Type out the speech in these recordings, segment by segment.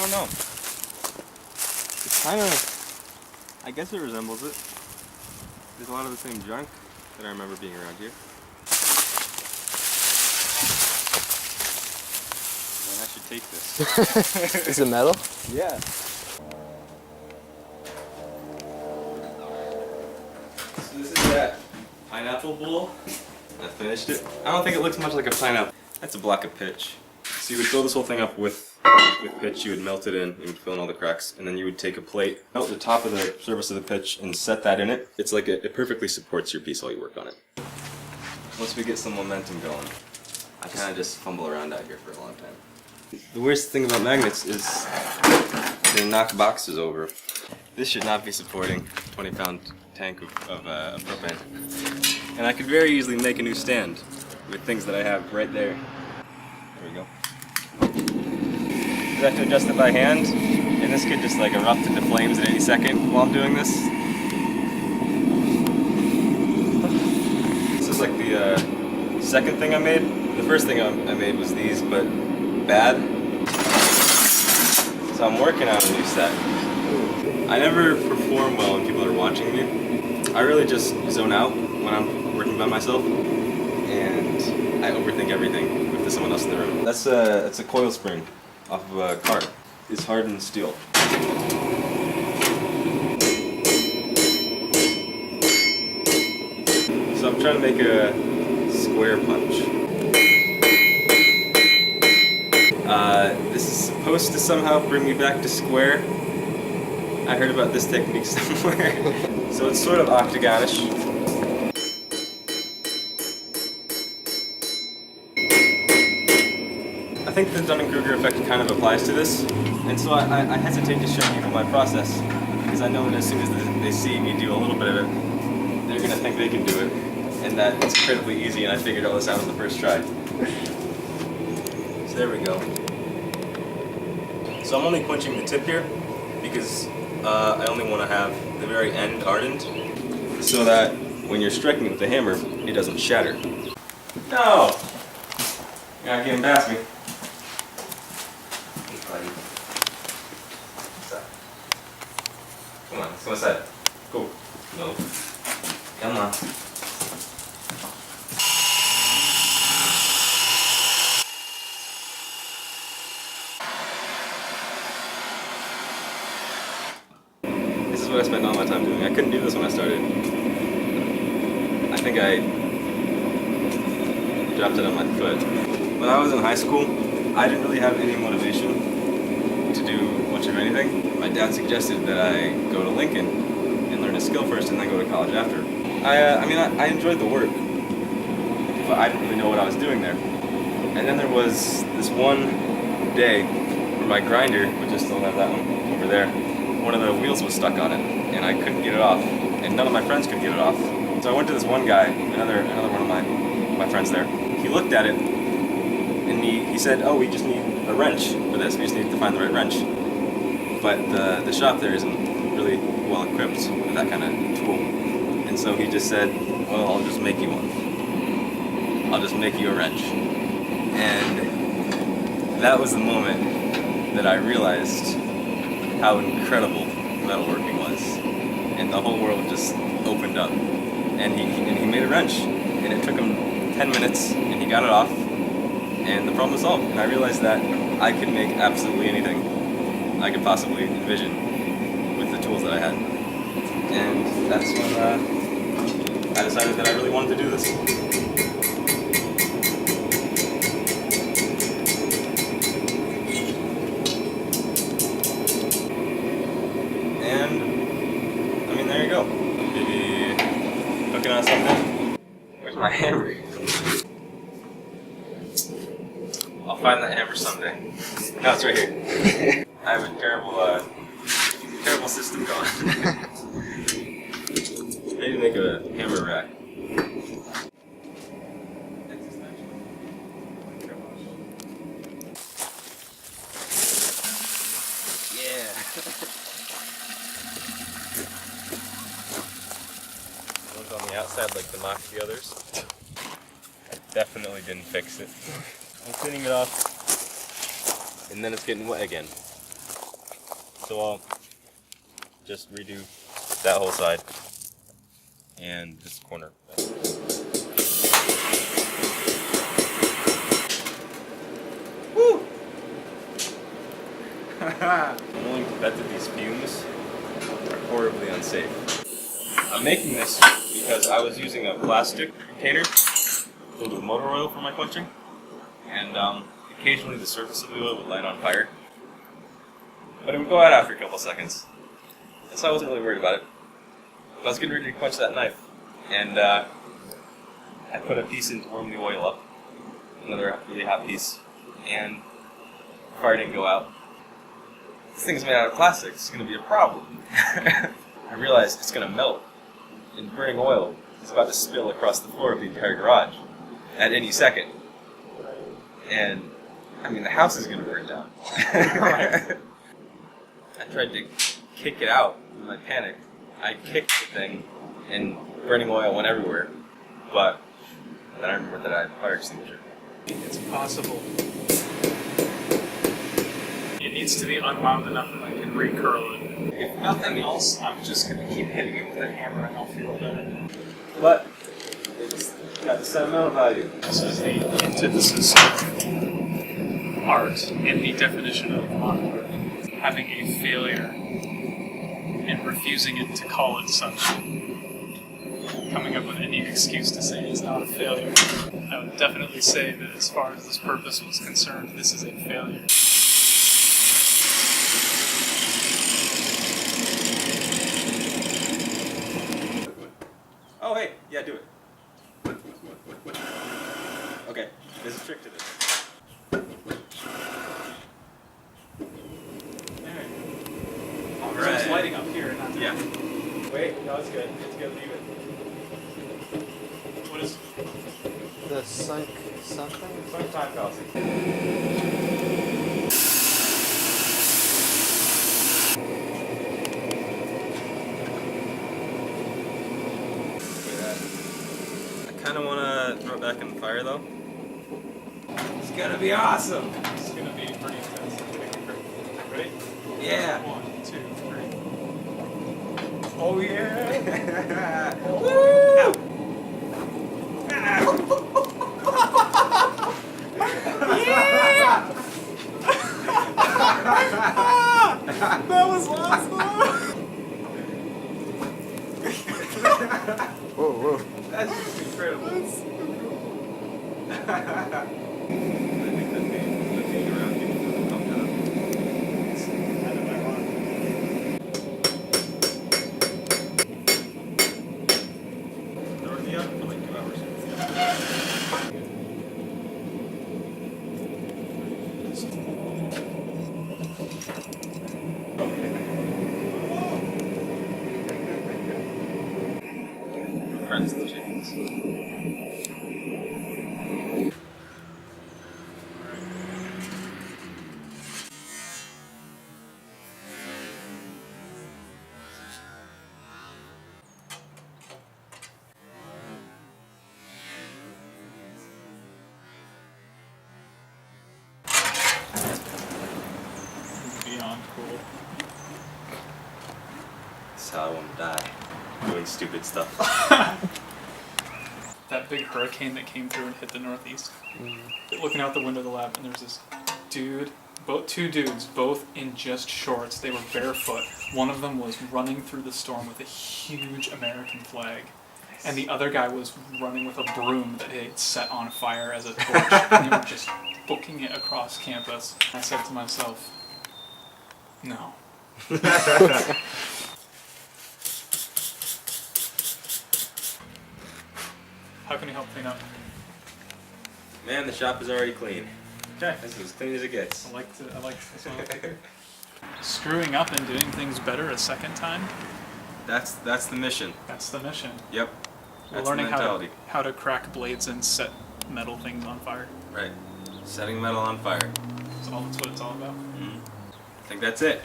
don't know. It's kind of, I guess it resembles it. There's a lot of the same junk that I remember being around here. Man, I should take this. Is it metal? Yeah. So this is that pineapple bowl. I finished it. I don't think it looks much like a pineapple. That's a block of pitch. So you would fill this whole thing up with pitch, you would melt it in, you would fill in all the cracks, and then you would take a plate, melt the top of the surface of the pitch, and set that in it. It's like it perfectly supports your piece while you work on it. Once we get some momentum going, I kind of just fumble around out here for a long time. The worst thing about magnets is they knock boxes over. This should not be supporting a 20-pound tank of propane. And I could very easily make a new stand with things that I have right there. There we go. I have to adjust it by hand, and this could just like erupt into flames at any second while I'm doing this. This is like the second thing I made. The first thing I made was these, but bad. So I'm working on a new set. I never perform well when people are watching me. I really just zone out when I'm working by myself, and I overthink everything if there's someone else in the room. That's a coil spring off of a car. It's hardened steel. So I'm trying to make a square punch. This is supposed to somehow bring me back to square. I heard about this technique somewhere. So it's sort of octagonish. I think the Dunning-Kruger effect kind of applies to this, and so I hesitate to show people my process, because I know that as soon as they see me do a little bit of it, they're going to think they can do it, and that it's incredibly easy, and I figured all this out on the first try. So there we go. So I'm only quenching the tip here, because I only want to have the very end hardened, so that when you're striking it with the hammer, it doesn't shatter. No! You're not getting past me. Come on, let's go inside. Go. No. Come on. This is what I spent all my time doing. I couldn't do this when I started. I think I dropped it on my foot. When I was in high school, I didn't really have any motivation to do much of anything. My dad suggested that I go to Lincoln and learn a skill first and then go to college after. I enjoyed the work, but I didn't really know what I was doing there. And then there was this one day where my grinder, which I still have that one over there, one of the wheels was stuck on it and I couldn't get it off, and none of my friends could get it off. So I went to this one guy, another one of my friends there. He looked at it and he said, "Oh, we just need a wrench for this. We just need to find the right wrench." But the shop there isn't really well equipped with that kind of tool. And so he just said, "Well, I'll just make you one. I'll just make you a wrench." And that was the moment that I realized how incredible metalworking was. And the whole world just opened up. And he made a wrench. And it took him 10 minutes, and he got it off. And the problem was solved. And I realized that I could make absolutely anything I could possibly envision with the tools that I had. And that's when I decided that I really wanted to do this. And, I mean, there you go. Maybe cooking on something. Where's my hammer? I'll find that hammer someday. No, it's right here. I have a terrible system going. I need to make a hammer rack. Yeah. The ones on the outside like to mock the others. I definitely didn't fix it. I'm cleaning it off, and then it's getting wet again. So I'll just redo that whole side and this corner. Woo! I'm willing to bet that these fumes are horribly unsafe. I'm making this because I was using a plastic container filled with motor oil for my quenching, and occasionally the surface of the oil would light on fire. But it would go out after a couple seconds. And so I wasn't really worried about it. But I was getting ready to quench that knife. And I put a piece in to warm the oil up. Another really hot piece. And the fire didn't go out. This thing's made out of plastic. It's going to be a problem. I realized it's going to melt. And burning oil is about to spill across the floor of the entire garage at any second. And, I mean, the house is going to burn down. I tried to kick it out in my panic. I kicked the thing, and burning oil went everywhere. But then I remembered that I had a fire extinguisher. It's possible. It needs to be unwound enough that I can recurl it. If nothing else, I'm just going to keep hitting it with a hammer and I'll feel better. But it's got the sentimental value. This is the antithesis of art in the definition of art. Having a failure and refusing it to call it such. Coming up with any excuse to say it's not a failure. I would definitely say that as far as this purpose was concerned, this is a failure. Oh, hey, yeah, do it. Okay, there's a trick to this. So it's lighting up here, not Yeah. Wait, no, it's good. It's good. Leave it. What is The sunk something? Sunk time fallacy. I kind of want to throw it back in the fire, though. It's gonna be awesome. It's gonna be pretty intense. Ready? Yeah. 1, 2, 3. Oh yeah! Woo! That was awesome! Whoa, whoa. That's just incredible. I think that being around people doesn't help that. It's kind of ironic. Throw it in the oven for like 2 hours. Friends of the chickens. Beyond cool. That's how I want to die. Doing stupid stuff. That big hurricane that came through and hit the Northeast. Looking out the window of the lab, and there's this dude, two dudes, both in just shorts. They were barefoot. One of them was running through the storm with a huge American flag, and the other guy was running with a broom that they had set on fire as a torch, and they were just booking it across campus. I said to myself, no. How can you help clean up? Man, the shop is already clean. Okay. This is as clean as it gets. I like this one. Screwing up and doing things better a second time. That's the mission. That's the mission. Yep. We're That's learning the mentality. how to crack blades and set metal things on fire. Right. Setting metal on fire. That's what it's all about. I think that's it.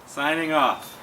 Signing off.